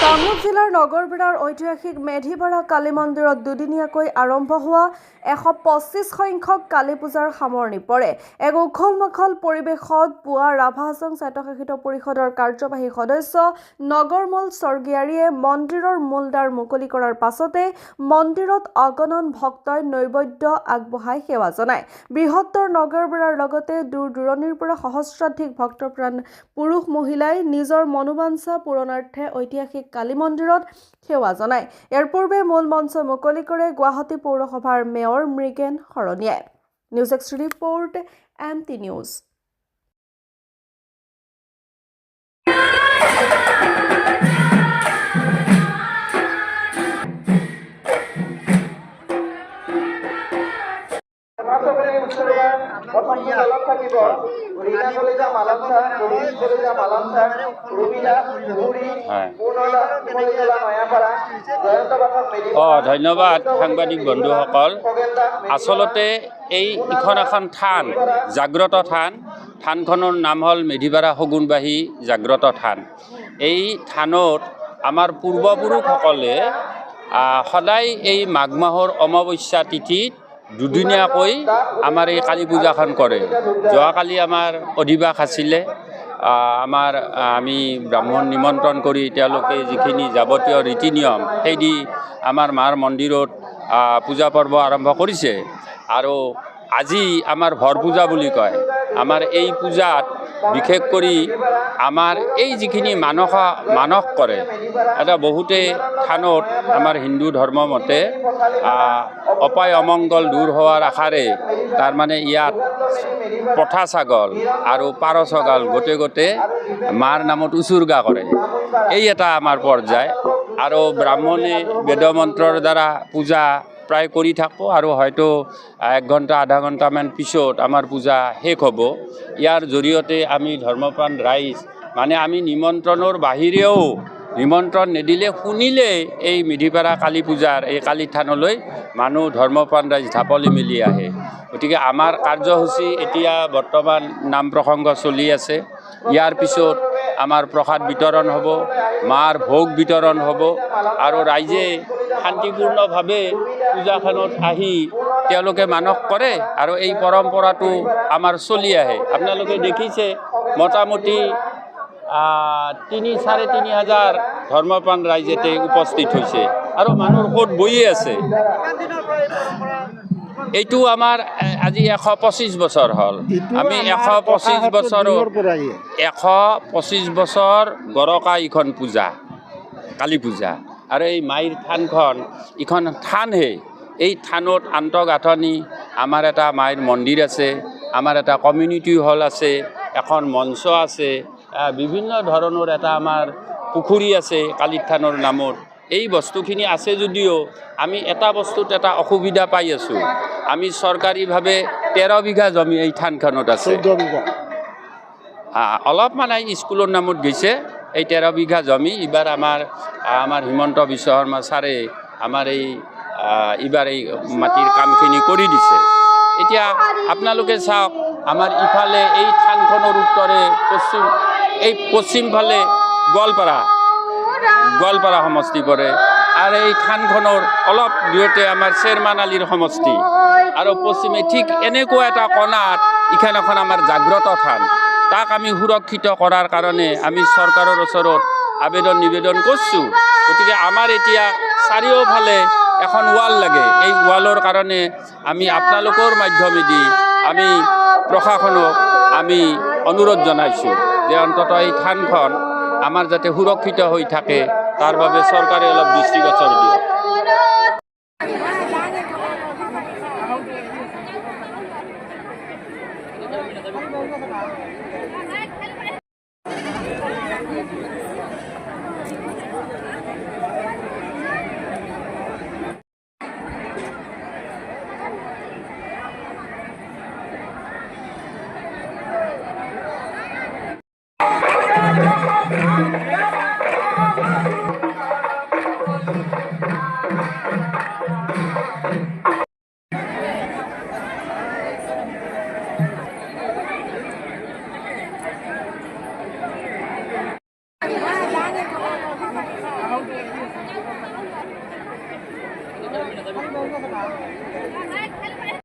কামৰূপ জিলাৰ নগৰবেৰাৰ ঐতিহাসিক মেধিপাৰা কালী মন্দিৰত দুদিনীয়াকৈ আৰম্ভ হোৱা 125 সংখ্যক কালী পূজাৰ সামৰণি পৰে। এক উখল-মাখল পৰিৱেশত পুৱা ৰাভা হাছং স্বায়ত্তশাসিত পৰিষদৰ কাৰ্যবাহী সদস্য নগৰমল স্বৰ্গীয়াৰীয়ে মন্দিৰৰ মূল দ্বাৰ মুকলি কৰাৰ পাছতে মন্দিৰত অগণন ভক্তই নৈবেদ্য আগবঢ়াই সেৱা জনায়। বৃহত্তৰ নগৰবেৰাৰ লগতে দূৰ-দূৰণিৰ পৰা সহস্ৰাধিক ভক্তপ্ৰাণ পুৰুষ মহিলাই নিজৰ মনোবাঞ্ছা পূৰণাৰ্থে ঐতিহাসিক কালী মন্দিৰত সেৱা জনায়। ইয়াৰ পূৰ্বে মূল মঞ্চ মুকলি কৰে গুৱাহাটী পৌৰসভাৰ মেয়ৰ মৃগেন শৰণীয়াই। News x report MT news. ধন্যবাদ সাংবাদিক বন্ধুসকল। আচলতে এইখন এখন থান, জাগ্ৰত থান। থানখনৰ নাম হ'ল মেধিপাৰা সগুণবাহী জাগ্ৰত থান। এই থানত আমাৰ পূৰ্বপুৰুষসকলে সদায় এই মাঘ মাহৰ অমাৱস্যা তিথিত দুদিনীয়াকৈ আমাৰ এই কালী পূজাখন কৰে। যোৱাকালি আমাৰ অধিবাস আছিলে। আমি ব্ৰাহ্মণ নিমন্ত্ৰণ কৰি তেওঁলোকে যিখিনি যাৱতীয় ৰীতি নিয়ম সেই দি আমাৰ মাৰ মন্দিৰত পূজা পৰ্ব আৰম্ভ কৰিছে। আৰু আজি আমাৰ ভৰ পূজা বুলি কয়। আমাৰ এই পূজাত বিশেষ কৰি আমাৰ এই যিখিনি মানস কৰে, এটা বহুতে থানত আমাৰ হিন্দু ধৰ্ম মতে অপায় অমংগল দূৰ হোৱাৰ আশাৰে তাৰমানে ইয়াত পঠা ছাগল আৰু পাৰ ছাগল গোটে মাৰ নামত উচৰ্গা কৰে। এই এটা আমাৰ পৰ্যায়। আৰু ব্ৰাহ্মণে বেদ মন্ত্ৰৰ দ্বাৰা পূজা প্ৰায় কৰি থাকোঁ আৰু হয়তো 1 ঘণ্টা আধা ঘণ্টামান পিছত আমাৰ পূজা শেষ হ'ব। ইয়াৰ জৰিয়তে আমি ধৰ্মপ্ৰাণ ৰাইজ মানে আমি নিমন্ত্ৰণৰ বাহিৰেও নিমন্ত্ৰণ নিদিলে শুনিলে এই মেধিপাৰা কালী পূজাৰ এই কালী থানলৈ মানুহ ধৰ্মপ্ৰাণ ৰাইজ ঢাপলি মেলি আহে। গতিকে আমাৰ কাৰ্যসূচী এতিয়া বৰ্তমান নাম প্ৰসংগ চলি আছে। ইয়াৰ পিছত আমাৰ প্ৰসাদ বিতৰণ হ'ব, মাৰ ভোগ বিতৰণ হ'ব আৰু ৰাইজে শান্তিপূৰ্ণভাৱে পূজাখনত আহি তেওঁলোকে মানস কৰে আৰু এই পৰম্পৰাটো আমাৰ চলি আহে। আপোনালোকে দেখিছে মোটামুটি 3-3.5 হাজাৰ ধৰ্মপ্ৰাণ ৰাইজ ইয়াতে উপস্থিত হৈছে আৰু মানুহৰ সোঁত বৈয়ে আছে। এইটো আমাৰ আজি 125 বছৰ হ'ল। আমি 125 বছৰ গৰকা এইখন পূজা, কালী পূজা। আৰু এই মাইৰ থানখন এইখন থানহে। এই থানত আন্তঃগাঁথনি আমাৰ এটা মাইৰ মন্দিৰ আছে, আমাৰ এটা কমিউনিটি হল আছে, এখন মঞ্চ আছে, বিভিন্ন ধৰণৰ এটা আমাৰ পুখুৰী আছে কালী থানৰ নামত। এই বস্তুখিনি আছে যদিও আমি এটা বস্তুত এটা অসুবিধা পাই আছোঁ। আমি চৰকাৰীভাৱে 13 বিঘা জমি এই থানখনত আছে। অলপমান স্কুলৰ নামত গৈছে এই 13 বিঘা জমি। এইবাৰ আমাৰ হিমন্ত বিশ্ব শৰ্মা ছাৰে আমাৰ এইবাৰ এই মাটিৰ কামখিনি কৰি দিছে। এতিয়া আপোনালোকে চাওক, আমাৰ ইফালে এই থানখনৰ উত্তৰে পশ্চিম ফালে গোৱালপাৰা সমষ্টি পৰে আৰু এই থানখনৰ অলপ দূৰতে আমাৰ শ্বেৰমান আলীৰ সমষ্টি আৰু পশ্চিমে ঠিক এনেকুৱা এটা কোণাত এইখন এখন আমাৰ জাগ্ৰত থান। তাক আমি সুৰক্ষিত কৰাৰ কাৰণে আমি চৰকাৰৰ ওচৰত নিবেদন কৰিছোঁ। গতিকে আমাৰ এতিয়া চাৰিওফালে এখন ৱাল লাগে। এই ৱালৰ কাৰণে আমি আপোনালোকৰ মাধ্যমেদি আমি প্ৰশাসনক আমি অনুৰোধ জনাইছোঁ যে অন্ততঃ এই থানখন আমাৰ যাতে সুৰক্ষিত হৈ থাকে, তাৰ বাবে চৰকাৰে অলপ দৃষ্টিগোচৰ দিয়ক। যাবি